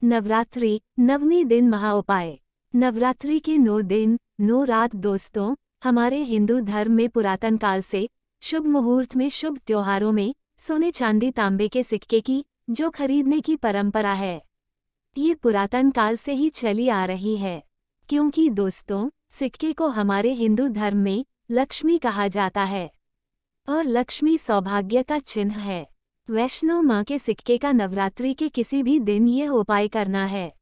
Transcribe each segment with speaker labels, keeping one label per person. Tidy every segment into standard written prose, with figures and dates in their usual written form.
Speaker 1: नवरात्रि, नवमी दिन महाउपाय। नवरात्रि के 9 दिन 9 रात दोस्तों, हमारे हिंदू धर्म में पुरातन काल से शुभ मुहूर्त में शुभ त्योहारों में सोने चांदी तांबे के सिक्के की जो खरीदने की परंपरा है, ये पुरातन काल से ही चली आ रही है। क्योंकि दोस्तों, सिक्के को हमारे हिंदू धर्म में लक्ष्मी कहा जाता है और लक्ष्मी सौभाग्य का चिन्ह है। वैष्णो माँ के सिक्के का नवरात्रि के किसी भी दिन यह उपाय करना है।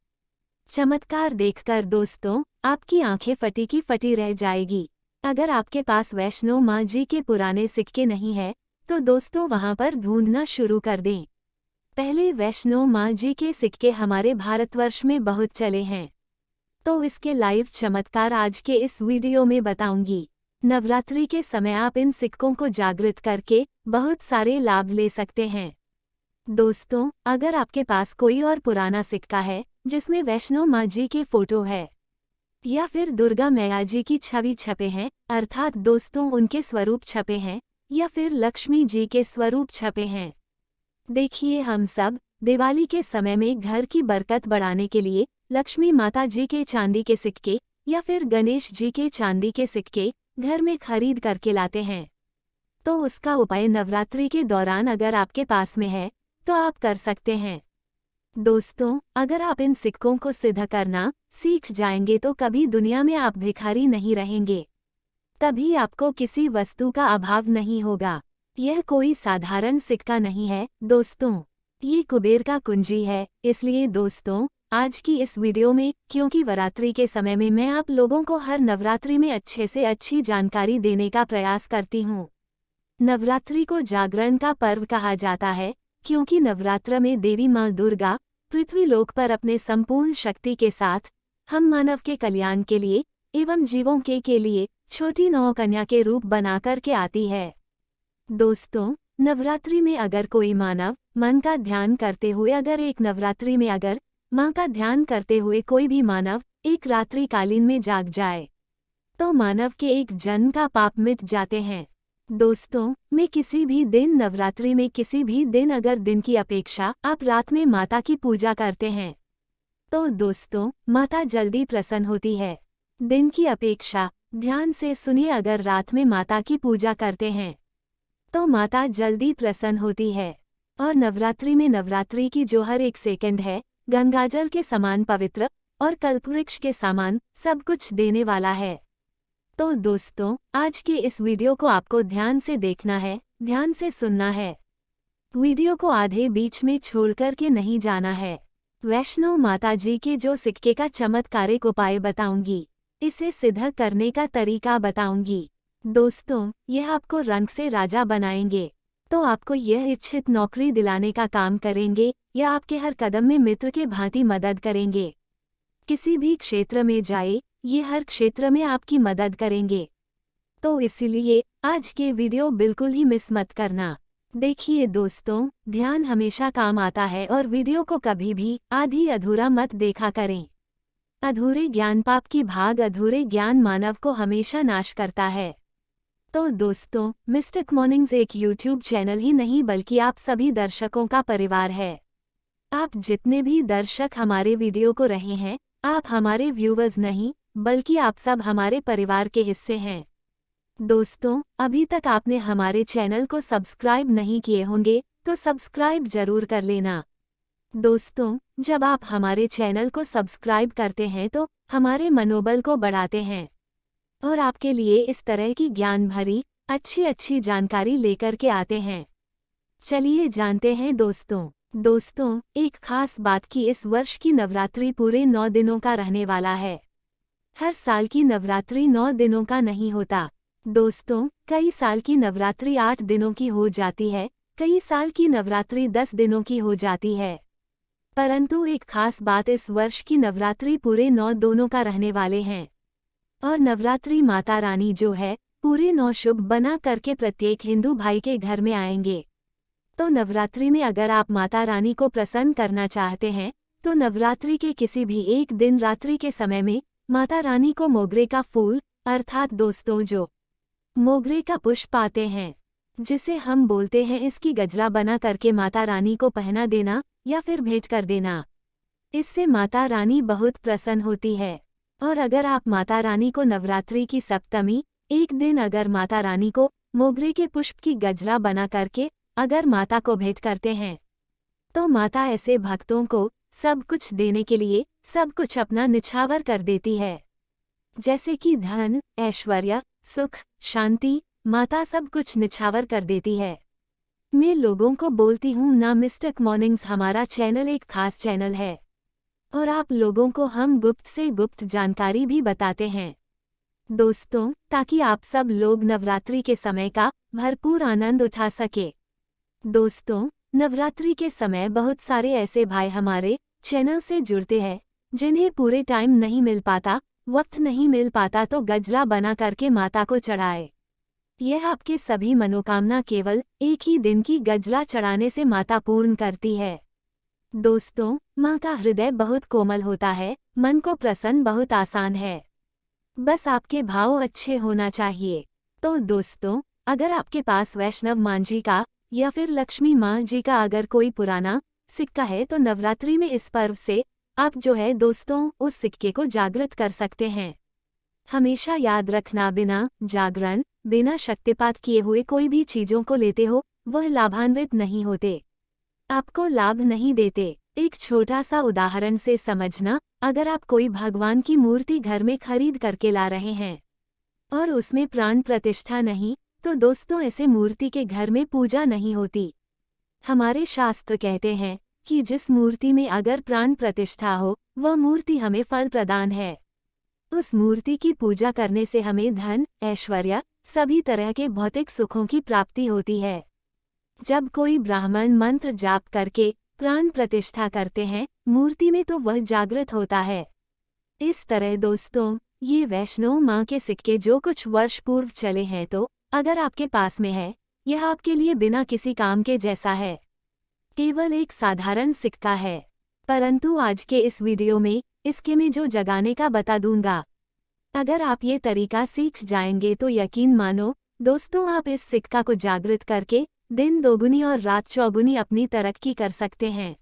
Speaker 1: चमत्कार देखकर दोस्तों, आपकी आंखें फटी की फटी रह जाएगी। अगर आपके पास वैष्णो माँ जी के पुराने सिक्के नहीं है, तो दोस्तों वहां पर ढूंढना शुरू कर दें। पहले वैष्णो माँ जी के सिक्के हमारे भारतवर्ष में बहुत चले हैं, तो इसके लाइव चमत्कार आज के इस वीडियो में बताऊंगी। नवरात्रि के समय आप इन सिक्कों को जागृत करके बहुत सारे लाभ ले सकते हैं। दोस्तों, अगर आपके पास कोई और पुराना सिक्का है जिसमें वैष्णो माँ जी के फोटो है या फिर दुर्गा मैया जी की छवि छपे हैं, अर्थात दोस्तों उनके स्वरूप छपे हैं, या फिर लक्ष्मी जी के स्वरूप छपे हैं, देखिए हम सब दिवाली के समय में घर की बरकत बढ़ाने के लिए लक्ष्मी माता जी के चांदी के सिक्के या फिर गणेश जी के चांदी के सिक्के घर में खरीद करके लाते हैं। तो उसका उपाय नवरात्रि के दौरान अगर आपके पास में है तो आप कर सकते हैं। दोस्तों, अगर आप इन सिक्कों को सिद्ध करना सीख जाएंगे तो कभी दुनिया में आप भिखारी नहीं रहेंगे, कभी आपको किसी वस्तु का अभाव नहीं होगा। यह कोई साधारण सिक्का नहीं है दोस्तों, ये कुबेर का कुंजी है। इसलिए दोस्तों, आज की इस वीडियो में, क्योंकि नवरात्रि के समय में मैं आप लोगों को हर नवरात्रि में अच्छे से अच्छी जानकारी देने का प्रयास करती हूँ। नवरात्रि को जागरण का पर्व कहा जाता है, क्योंकि नवरात्र में देवी माँ दुर्गा पृथ्वी लोक पर अपने संपूर्ण शक्ति के साथ हम मानव के कल्याण के लिए एवं जीवों के लिए छोटी नौ कन्या के रूप बनाकर के आती है। दोस्तों, नवरात्रि में अगर कोई मानव मन का ध्यान करते हुए अगर माँ का ध्यान करते हुए कोई भी मानव एक रात्रि कालीन में जाग जाए, तो मानव के एक जन्म का पाप मिट जाते हैं। दोस्तों, मैं किसी भी दिन नवरात्रि में किसी भी दिन अगर दिन की अपेक्षा आप रात में माता की पूजा करते हैं, तो दोस्तों माता जल्दी प्रसन्न होती है। दिन की अपेक्षा ध्यान से सुनिए, अगर रात में माता की पूजा करते हैं तो माता जल्दी प्रसन्न होती है। और नवरात्रि की जो हर एक सेकंड है, गंगाजल के समान पवित्र और कल्पवृक्ष के समान सब कुछ देने वाला है। तो दोस्तों, आज के इस वीडियो को आपको ध्यान से देखना है, ध्यान से सुनना है। वीडियो को आधे बीच में छोड़कर के नहीं जाना है। वैष्णो माता जी के जो सिक्के का चमत्कारिक उपाय बताऊंगी, इसे सिद्ध करने का तरीका बताऊंगी। दोस्तों, यह आपको रंग से राजा बनाएंगे, तो आपको यह इच्छित नौकरी दिलाने का काम करेंगे या आपके हर कदम में मित्र के भांति मदद करेंगे। किसी भी क्षेत्र में जाए, ये हर क्षेत्र में आपकी मदद करेंगे। तो इसीलिए आज के वीडियो बिल्कुल ही मिस मत करना। देखिए दोस्तों, ध्यान हमेशा काम आता है और वीडियो को कभी भी आधी अधूरा मत देखा करें। अधूरे ज्ञान पाप की भाग, अधूरे ज्ञान मानव को हमेशा नाश करता है। तो दोस्तों, मिस्टिक मॉर्निंग्स एक यूट्यूब चैनल ही नहीं बल्कि आप सभी दर्शकों का परिवार है। आप जितने भी दर्शक हमारे वीडियो को रहे हैं, आप हमारे व्यूवर्स नहीं बल्कि आप सब हमारे परिवार के हिस्से हैं। दोस्तों, अभी तक आपने हमारे चैनल को सब्सक्राइब नहीं किए होंगे तो सब्सक्राइब जरूर कर लेना। दोस्तों, जब आप हमारे चैनल को सब्सक्राइब करते हैं तो हमारे मनोबल को बढ़ाते हैं और आपके लिए इस तरह की ज्ञान भरी अच्छी जानकारी लेकर के आते हैं। चलिए जानते हैं दोस्तों, एक खास बात की इस वर्ष की नवरात्रि पूरे 9 दिनों का रहने वाला है। हर साल की नवरात्रि 9 दिनों का नहीं होता। दोस्तों, कई साल की नवरात्रि 8 दिनों की हो जाती है, कई साल की नवरात्रि 10 दिनों की हो जाती है, परंतु एक खास बात, इस वर्ष की नवरात्रि पूरे 9 दोनों का रहने वाले हैं। और नवरात्रि माता रानी जो है पूरे 9 शुभ बना करके प्रत्येक हिंदू भाई के घर में आएंगे। तो नवरात्रि में अगर आप माता रानी को प्रसन्न करना चाहते हैं, तो नवरात्रि के किसी भी एक दिन रात्रि के समय में माता रानी को मोगरे का फूल, अर्थात दोस्तों जो मोगरे का पुष्प आते हैं, जिसे हम बोलते हैं, इसकी गजरा बना करके माता रानी को पहना देना या फिर भेंट कर देना। इससे माता रानी बहुत प्रसन्न होती है। और अगर आप माता रानी को नवरात्रि की सप्तमी एक दिन अगर माता रानी को मोगरे के पुष्प की गजरा बना करके अगर माता को भेंट करते हैं, तो माता ऐसे भक्तों को सब कुछ देने के लिए सब कुछ अपना निछावर कर देती है। जैसे कि धन, ऐश्वर्य, सुख, शांति, माता सब कुछ निछावर कर देती है। मैं लोगों को बोलती हूँ ना, मिस्टिक मॉर्निंग्स हमारा चैनल एक खास चैनल है और आप लोगों को हम गुप्त से गुप्त जानकारी भी बताते हैं दोस्तों, ताकि आप सब लोग नवरात्रि के समय का भरपूर आनंद उठा सके। दोस्तों, नवरात्रि के समय बहुत सारे ऐसे भाई हमारे चैनल से जुड़ते हैं जिन्हें पूरे टाइम नहीं मिल पाता, वक्त नहीं मिल पाता, तो गजरा बना करके माता को चढ़ाए। यह आपके सभी मनोकामना केवल एक ही दिन की गजरा चढ़ाने से माता पूर्ण करती है। दोस्तों, माँ का हृदय बहुत कोमल होता है, मन को प्रसन्न बहुत आसान है, बस आपके भाव अच्छे होना चाहिए। तो दोस्तों, अगर आपके पास वैष्णव माँ जी का या फिर लक्ष्मी माँ जी का अगर कोई पुराना सिक्का है, तो नवरात्रि में इस पर्व से आप जो है दोस्तों उस सिक्के को जागृत कर सकते हैं। हमेशा याद रखना, बिना जागरण, बिना शक्तिपात किए हुए कोई भी चीजों को लेते हो वह लाभान्वित नहीं होते, आपको लाभ नहीं देते। एक छोटा सा उदाहरण से समझना, अगर आप कोई भगवान की मूर्ति घर में खरीद करके ला रहे हैं और उसमें प्राण प्रतिष्ठा नहीं, तो दोस्तों ऐसे मूर्ति के घर में पूजा नहीं होती। हमारे शास्त्र कहते हैं कि जिस मूर्ति में अगर प्राण प्रतिष्ठा हो वह मूर्ति हमें फल प्रदान है। उस मूर्ति की पूजा करने से हमें धन, ऐश्वर्य, सभी तरह के भौतिक सुखों की प्राप्ति होती है। जब कोई ब्राह्मण मंत्र जाप करके प्राण प्रतिष्ठा करते हैं मूर्ति में, तो वह जागृत होता है। इस तरह दोस्तों, ये वैष्णो माँ के सिक्के जो कुछ वर्ष पूर्व चले हैं, तो अगर आपके पास में है, यह आपके लिए बिना किसी काम के जैसा है, केवल एक साधारण सिक्का है। परंतु आज के इस वीडियो में इसके में जो जगाने का बता दूंगा, अगर आप ये तरीका सीख जाएंगे तो यकीन मानो दोस्तों, आप इस सिक्का को जागृत करके दिन दोगुनी और रात चौगुनी अपनी तरक्की कर सकते हैं।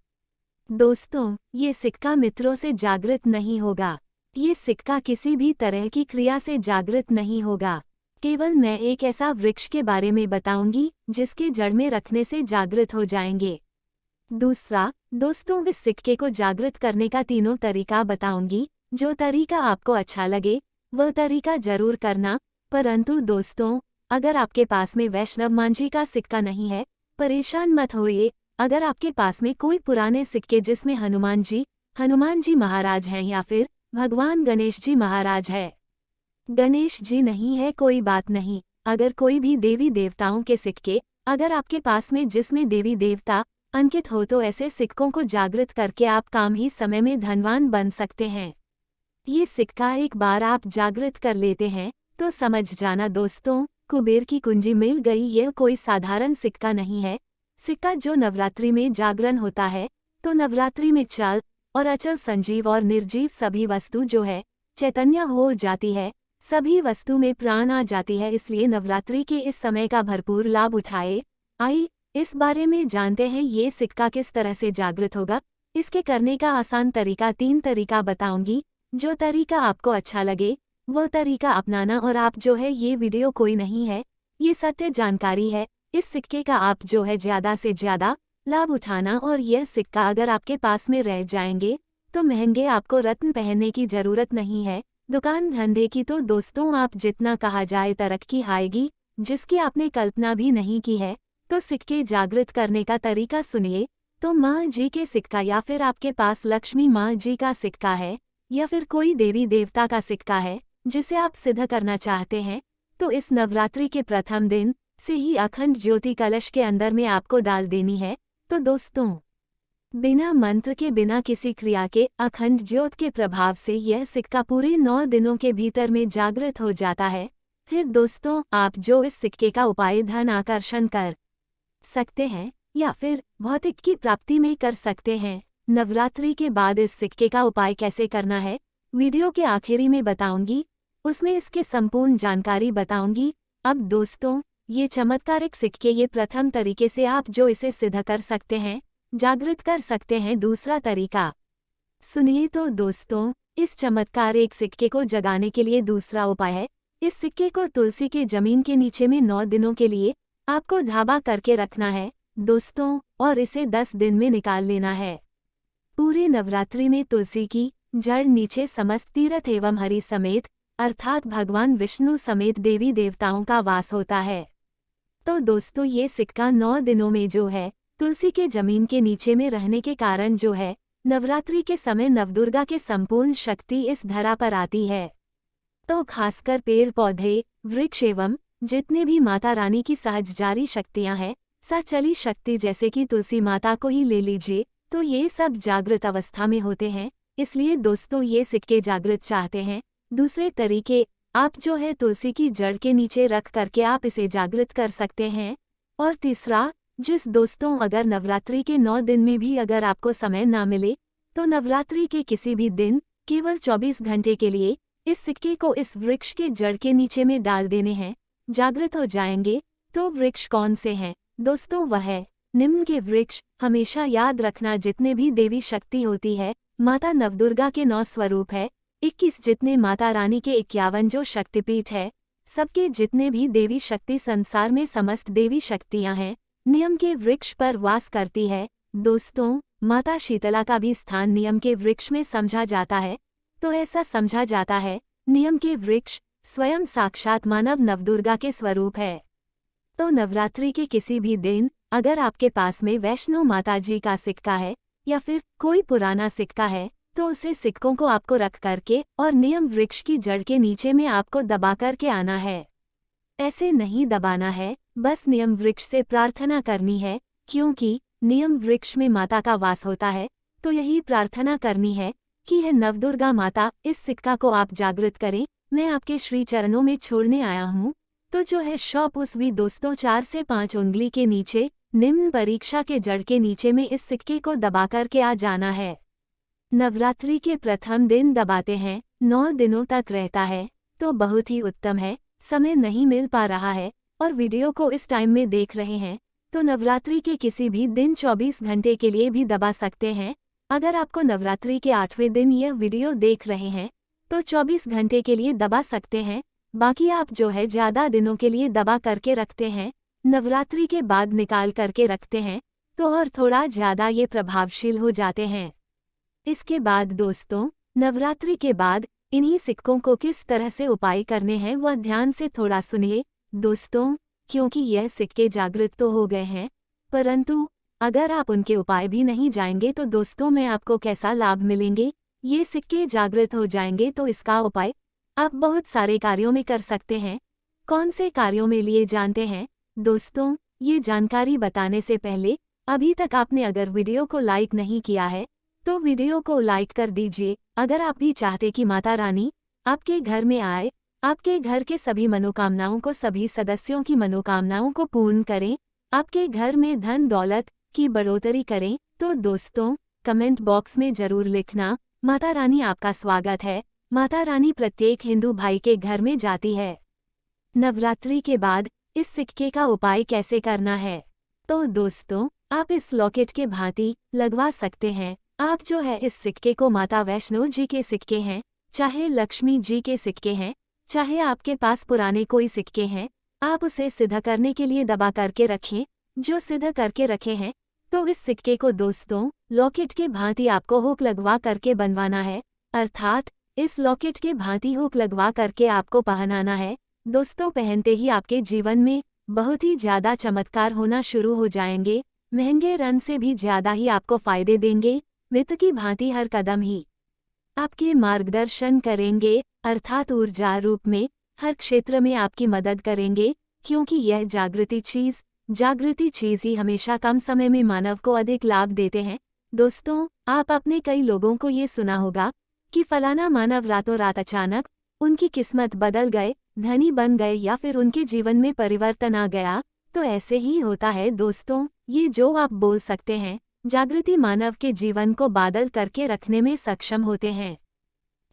Speaker 1: दोस्तों, ये सिक्का मित्रों से जागृत नहीं होगा, ये सिक्का किसी भी तरह की क्रिया से जागृत नहीं होगा, केवल मैं एक ऐसा वृक्ष के बारे में बताऊंगी जिसके जड़ में रखने से जागृत हो जाएंगे। दूसरा दोस्तों, इस सिक्के को जागृत करने का तीनों तरीका बताऊंगी। जो तरीका आपको अच्छा लगे वह तरीका जरूर करना। परंतु दोस्तों, अगर आपके पास में वैष्णव माँ जी का सिक्का नहीं है, परेशान मत होइए। अगर आपके पास में कोई पुराने सिक्के जिसमें हनुमान जी महाराज हैं या फिर भगवान गणेश जी महाराज है, गणेश जी नहीं है कोई बात नहीं, अगर कोई भी देवी देवताओं के सिक्के अगर आपके पास में जिसमें देवी देवता अंकित हो, तो ऐसे सिक्कों को जागृत करके आप काम ही समय में धनवान बन सकते हैं। ये सिक्का एक बार आप जागृत कर लेते हैं तो समझ जाना दोस्तों, कुबेर की कुंजी मिल गई। यह कोई साधारण सिक्का नहीं है। सिक्का जो नवरात्रि में जागरण होता है, तो नवरात्रि में चल और अचल, संजीव और निर्जीव सभी वस्तु जो है चैतन्य हो जाती है, सभी वस्तु में प्राण आ जाती है। इसलिए नवरात्रि के इस समय का भरपूर लाभ उठाए। आइए इस बारे में जानते हैं ये सिक्का किस तरह से जागृत होगा। इसके करने का आसान तरीका 3 तरीका बताऊंगी। जो तरीका आपको अच्छा लगे वह तरीका अपनाना। और आप जो है ये वीडियो कोई नहीं है, ये सत्य जानकारी है। इस सिक्के का आप जो है ज़्यादा से ज़्यादा लाभ उठाना। और यह सिक्का अगर आपके पास में रह जाएंगे तो महंगे आपको रत्न पहनने की ज़रूरत नहीं है, दुकान धंधे की। तो दोस्तों, आप जितना कहा जाए तरक्की आएगी जिसकी आपने कल्पना भी नहीं की है। तो सिक्के जागृत करने का तरीका सुनिए। तो माँ जी के सिक्का या फिर आपके पास लक्ष्मी माँ जी का सिक्का है या फिर कोई देवी देवता का सिक्का है जिसे आप सिद्ध करना चाहते हैं, तो इस नवरात्रि के प्रथम दिन से ही अखंड ज्योति कलश के अंदर में आपको डाल देनी है। तो दोस्तों, बिना मंत्र के, बिना किसी क्रिया के, अखंड ज्योत के प्रभाव से यह सिक्का पूरे 9 दिनों के भीतर में जागृत हो जाता है। फिर दोस्तों, आप जो इस सिक्के का उपाय धन आकर्षण कर सकते हैं या फिर भौतिक की प्राप्ति में कर सकते हैं। नवरात्रि के बाद इस सिक्के का उपाय कैसे करना है वीडियो के आखिरी में बताऊंगी, उसमें इसके संपूर्ण जानकारी बताऊंगी। अब दोस्तों, ये चमत्कारिक सिक्के ये प्रथम तरीके से आप जो इसे सिद्ध कर सकते हैं, जागृत कर सकते हैं। दूसरा तरीका, सुनिए तो दोस्तों, इस चमत्कार एक सिक्के को जगाने के लिए दूसरा उपाय है। इस सिक्के को तुलसी के जमीन के नीचे में 9 दिनों के लिए आपको ढाबा करके रखना है दोस्तों, और इसे 10 दिन में निकाल लेना है। पूरे नवरात्रि में तुलसी की जड़ नीचे समस्त तीर्थ एवं हरि समेत अर्थात भगवान विष्णु समेत देवी देवताओं का वास होता है। तो दोस्तों, ये सिक्का 9 दिनों में जो है तुलसी के जमीन के नीचे में रहने के कारण जो है नवरात्रि के समय नवदुर्गा के संपूर्ण शक्ति इस धरा पर आती है। तो खासकर पेड़ पौधे, वृक्ष एवं जितने भी माता रानी की सहज जारी शक्तियां हैं, सचली शक्ति जैसे कि तुलसी माता को ही ले लीजिए, तो ये सब जागृत अवस्था में होते हैं। इसलिए दोस्तों, ये सिक्के जागृत चाहते हैं। दूसरे तरीके, आप जो है तुलसी की जड़ के नीचे रख करके आप इसे जागृत कर सकते हैं। और तीसरा, दोस्तों अगर नवरात्रि के 9 दिन में भी अगर आपको समय ना मिले, तो नवरात्रि के किसी भी दिन केवल 24 घंटे के लिए इस सिक्के को इस वृक्ष के जड़ के नीचे में डाल देने हैं, जागृत हो जाएंगे। तो वृक्ष कौन से हैं दोस्तों? वह है निम्न के वृक्ष। हमेशा याद रखना, जितने भी देवी शक्ति होती है, माता नवदुर्गा के 9 स्वरूप है, 21 जितने माता रानी के 51 जो शक्तिपीठ है, सबके जितने भी देवी शक्ति संसार में समस्त देवी शक्तियां हैं, नियम के वृक्ष पर वास करती है। दोस्तों, माता शीतला का भी स्थान नियम के वृक्ष में समझा जाता है। तो ऐसा समझा जाता है, नियम के वृक्ष स्वयं साक्षात मानव नवदुर्गा के स्वरूप है। तो नवरात्रि के किसी भी दिन अगर आपके पास में वैष्णो माता जी का सिक्का है या फिर कोई पुराना सिक्का है, तो उसे सिक्कों को आपको रख करके और नियम वृक्ष की जड़ के नीचे में आपको दबा करके आना है। ऐसे नहीं दबाना है, बस नियम वृक्ष से प्रार्थना करनी है, क्योंकि नियम वृक्ष में माता का वास होता है। तो यही प्रार्थना करनी है कि है नवदुर्गा माता, इस सिक्का को आप जागृत करें, मैं आपके श्री चरणों में छोड़ने आया हूँ। तो जो है शॉप उसवी दोस्तों 4 से 5 उंगली के नीचे निम्न परीक्षा के जड़ के नीचे में इस सिक्के को दबा करके आ जाना है। नवरात्रि के प्रथम दिन दबाते हैं, 9 दिनों तक रहता है, तो बहुत ही उत्तम है। समय नहीं मिल पा रहा है और वीडियो को इस टाइम में देख रहे हैं, तो नवरात्रि के किसी भी दिन 24 घंटे के लिए भी दबा सकते हैं। अगर आपको नवरात्रि के 8वें दिन यह वीडियो देख रहे हैं, तो 24 घंटे के लिए दबा सकते हैं। बाकी आप जो है ज़्यादा दिनों के लिए दबा करके रखते हैं, नवरात्रि के बाद निकाल करके रखते हैं, तो और थोड़ा ज़्यादा ये प्रभावशील हो जाते हैं। इसके बाद दोस्तों, नवरात्रि के बाद इन्हीं सिक्कों को किस तरह से उपाय करने हैं वह ध्यान से थोड़ा सुनिए दोस्तों, क्योंकि यह सिक्के जागृत तो हो गए हैं, परंतु अगर आप उनके उपाय भी नहीं जाएंगे तो दोस्तों में आपको कैसा लाभ मिलेंगे। ये सिक्के जागृत हो जाएंगे तो इसका उपाय आप बहुत सारे कार्यों में कर सकते हैं। कौन से कार्यों में लिए जानते हैं दोस्तों? ये जानकारी बताने से पहले अभी तक आपने अगर वीडियो को लाइक नहीं किया है, तो वीडियो को लाइक कर दीजिए। अगर आप भी चाहते कि माता रानी आपके घर में आए, आपके घर के सभी मनोकामनाओं को, सभी सदस्यों की मनोकामनाओं को पूर्ण करें, आपके घर में धन दौलत की बढ़ोतरी करें, तो दोस्तों कमेंट बॉक्स में जरूर लिखना, माता रानी आपका स्वागत है। माता रानी प्रत्येक हिंदू भाई के घर में जाती है। नवरात्रि के बाद इस सिक्के का उपाय कैसे करना है? तो दोस्तों, आप इस लॉकेट के भांति लगवा सकते हैं। आप जो है इस सिक्के को माता वैष्णो जी के सिक्के हैं, चाहे लक्ष्मी जी के सिक्के हैं, चाहे आपके पास पुराने कोई सिक्के हैं, आप उसे सिद्ध करने के लिए दबा करके रखें। जो सिद्ध करके रखे हैं, तो इस सिक्के को दोस्तों लॉकेट के भांति आपको हुक लगवा करके बनवाना है, अर्थात इस लॉकेट के भांति हुक लगवा करके आपको पहनाना है। दोस्तों, पहनते ही आपके जीवन में बहुत ही ज़्यादा चमत्कार होना शुरू हो जाएंगे। महंगे रन से भी ज़्यादा ही आपको फायदे देंगे। मित्र की भांति हर कदम ही आपके मार्गदर्शन करेंगे, अर्थात ऊर्जा रूप में हर क्षेत्र में आपकी मदद करेंगे, क्योंकि यह जागृति चीज़ ही हमेशा कम समय में मानव को अधिक लाभ देते हैं। दोस्तों, आप अपने कई लोगों को ये सुना होगा कि फलाना मानव रातों रात अचानक उनकी किस्मत बदल गए, धनी बन गए या फिर उनके जीवन में परिवर्तन आ गया। तो ऐसे ही होता है दोस्तों, ये जो आप बोल सकते हैं, जागृति मानव के जीवन को बादल करके रखने में सक्षम होते हैं।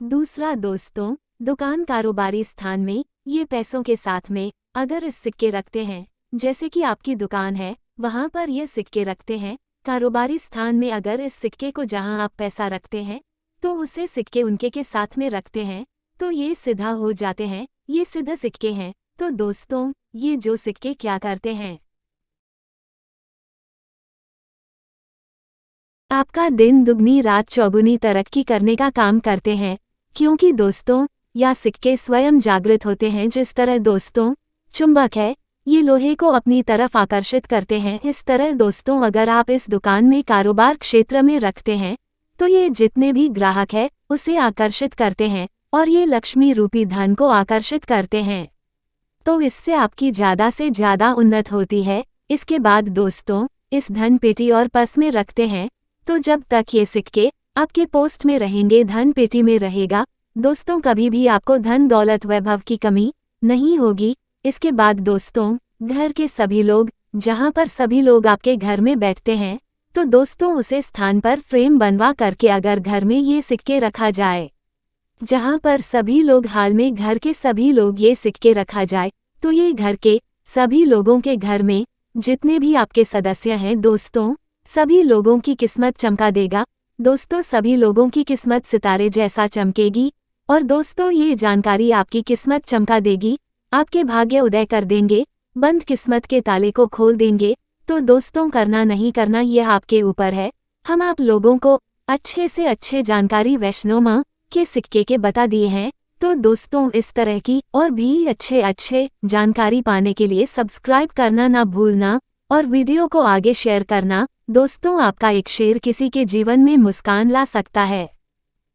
Speaker 1: दूसरा दोस्तों, दुकान कारोबारी स्थान में ये पैसों के साथ में अगर इस सिक्के रखते हैं, जैसे कि आपकी दुकान है वहां पर ये सिक्के रखते हैं, कारोबारी स्थान में अगर इस सिक्के को जहां आप पैसा रखते हैं तो उसे सिक्के उनके के साथ में रखते हैं तो ये सीधा हो जाते हैं, ये सीधे सिक्के हैं। तो दोस्तों, ये जो सिक्के क्या करते हैं, आपका दिन दुगनी रात चौगुनी तरक्की करने का काम करते हैं। क्योंकि दोस्तों, या सिक्के स्वयं जागृत होते हैं। जिस तरह दोस्तों चुंबक है, ये लोहे को अपनी तरफ आकर्षित करते हैं। इस तरह दोस्तों, अगर आप इस दुकान में कारोबार क्षेत्र में रखते हैं तो ये जितने भी ग्राहक है उसे आकर्षित करते हैं और ये लक्ष्मी रूपी धन को आकर्षित करते हैं। तो इससे आपकी ज़्यादा से ज़्यादा उन्नत होती है। इसके बाद दोस्तों, इस धन पेटी और पर्स में रखते हैं तो जब तक ये सिक्के आपके पोस्ट में रहेंगे, धन पेटी में रहेगा, दोस्तों कभी भी आपको धन दौलत वैभव की कमी नहीं होगी। इसके बाद दोस्तों, घर के सभी लोग, जहाँ पर सभी लोग आपके घर में बैठते हैं, तो दोस्तों उसे स्थान पर फ्रेम बनवा करके अगर घर में ये सिक्के रखा जाए, जहाँ पर सभी लोग, हाल में घर के सभी लोग ये सिक्के रखा जाए, तो ये घर के सभी लोगों के घर में जितने भी आपके सदस्य हैं दोस्तों, सभी लोगों की किस्मत चमका देगा। दोस्तों, सभी लोगों की किस्मत सितारे जैसा चमकेगी और दोस्तों ये जानकारी आपकी किस्मत चमका देगी, आपके भाग्य उदय कर देंगे, बंद किस्मत के ताले को खोल देंगे। तो दोस्तों, करना नहीं करना यह आपके ऊपर है। हम आप लोगों को अच्छे से अच्छे जानकारी वैष्णो माँ के सिक्के के बता दिए हैं। तो दोस्तों, इस तरह की और भी अच्छे जानकारी पाने के लिए सब्सक्राइब करना ना भूलना और वीडियो को आगे शेयर करना। दोस्तों, आपका एक शेयर किसी के जीवन में मुस्कान ला सकता है।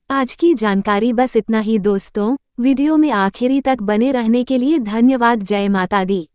Speaker 1: आज की जानकारी बस इतना ही दोस्तों। वीडियो में आखिरी तक बने रहने के लिए धन्यवाद। जय माता दी।